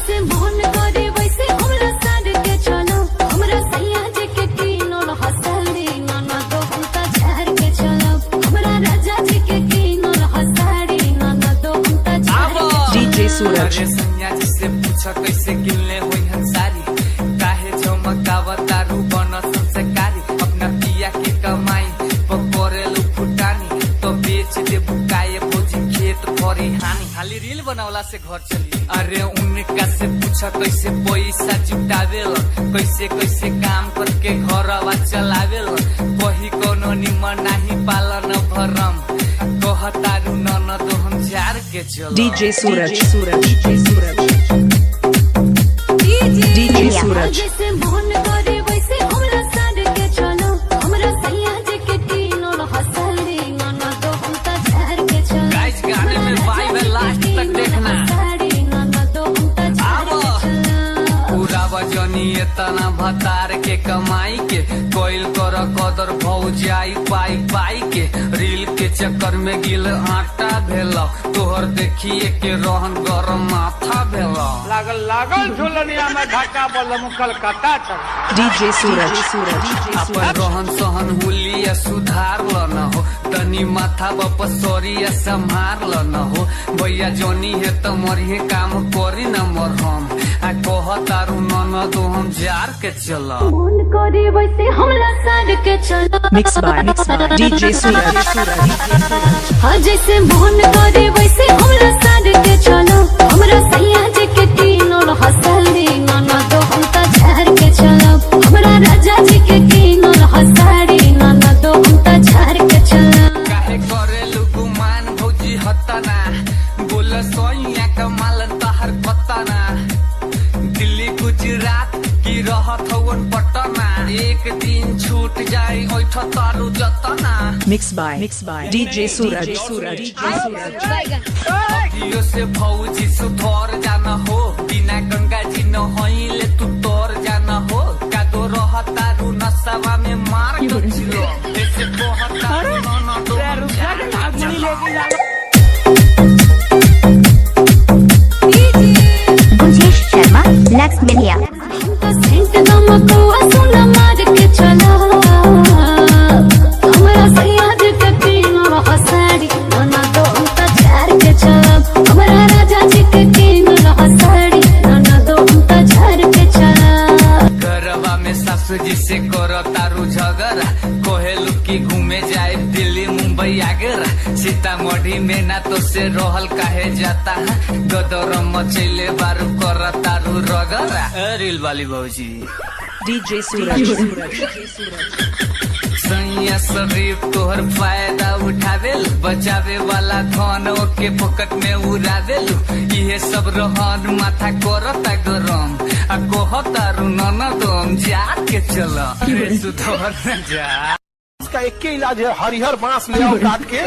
जैसे मोहन करे वैसे हमरा सार के चलो हमरा सैया जी के कीनल हसाड़ी नाना तो हम त झाड़ के चलो हमरा राजा जी के कीनल हसाड़ी नाना तो हम त झाड़ के डीजे सूरज सैया जी से पूछा कैसे किनले होई हंसारी काहे झमकावतारू बन संस्कारी अपना पिया के कमाई पकड़ेलू फुटानी तो बेच दे बुकाए बोझी खेत भरी हानि खाली रील बनावला से घर चली अरे उनका से पूछा कैसे पैसा जुटावेल कैसे कैसे काम करके घरवा चलावेल कही कोनो निमन नाही पालन भरम कहतारू ननद हम झाड़ के चलो डीजे सूरज डीजे सूरज जैसे मोहन करे वैसे हमरा सार के चलो हमरा सैया जी के कीनल हसाड़ी नाना तो हम त झाड़ के चलो गाइस गाने में वाइब है लास्ट तक देखना हसाड़ी नाना तो हम त झाड़ के चलो पूरा वजनी इतना भतार के कमाई के कोइल कर कदर भौ जाई पाई पाई के रील के चक्कर में गिल आटा भेलो तोहर देखिए के रोहन गरम माथा भेलो लागल झुलनिया में ढाका बलम कलकत्ता चल डीजे सूरज अपन रोहन सहन हुलिया सुधार ल न हो तनी माथा बपसोरिया संभार ल न हो भैया जोनी है तो मरिए काम करी न मरहम आ कहतारू ननद हम जार के चलो मोहन करे वैसे हमरा सार के चलो मिक्स बाय डीजे सूरज हाँ जैसे मोहन करे वैसे हमरा सार के चलो हमरा सैया जी के कीनल हसाड़ी नाना तो हम त झाड़ के चलो हमरा राजा जी के कीनल हसाड़ी नाना तो हम त झाड़ के चलो काहे करेलु गुमान भौजी हतना बोल सोइया कमाल तहर पतना दिल्ली गुजरात की रहत हवन पटना एक दिन छूट जाए ओठ तारू जतना मिक्स बाय डीजे सूरज अभियो से भौजी सुधर जाना हो बिना गंगा जी न होइले तू तोर जाना हो कादो रहत तारू नसवा में मार के चिलो ऐसे कहतारू न तो गुंजेश शर्मा नेक्स्ट मिलिया सेंट दमकुआ सुन मार के चलो हमरा सैया जी के कीनल हसाड़ी नाना तो हम त झाड़ के चलो हमरा राजा जी के कीनल हसाड़ी नाना तो हम त झाड़ के चलो घरवा में सासू जी से करो तारू झगड़ा कोहेलू की घूमे जाए दिल्ली मुंबई आगरा सीतामढ़ी में ना तो से रोहल काहे जाता है गदरम मचैले बारू कर तारू रगड़ा रील वाली भौजी डीजे सूरज सैया शरीफ तोहर फायदा उठावेल बचावे वाला धन के पॉकेट में उड़ावेलू इहे सब रहन माथा करता गरम आ कहतारू ननद हम जार के चलो रे सुधर न जा इसका एक ही इलाज है हरिहर बांस ले आओ काट के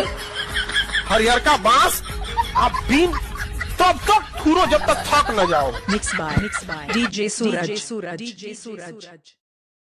हरिहर का बांस आप बीन तब तक थूरो जब तक थक न जाओ मिक्स बाय डीजे सूरज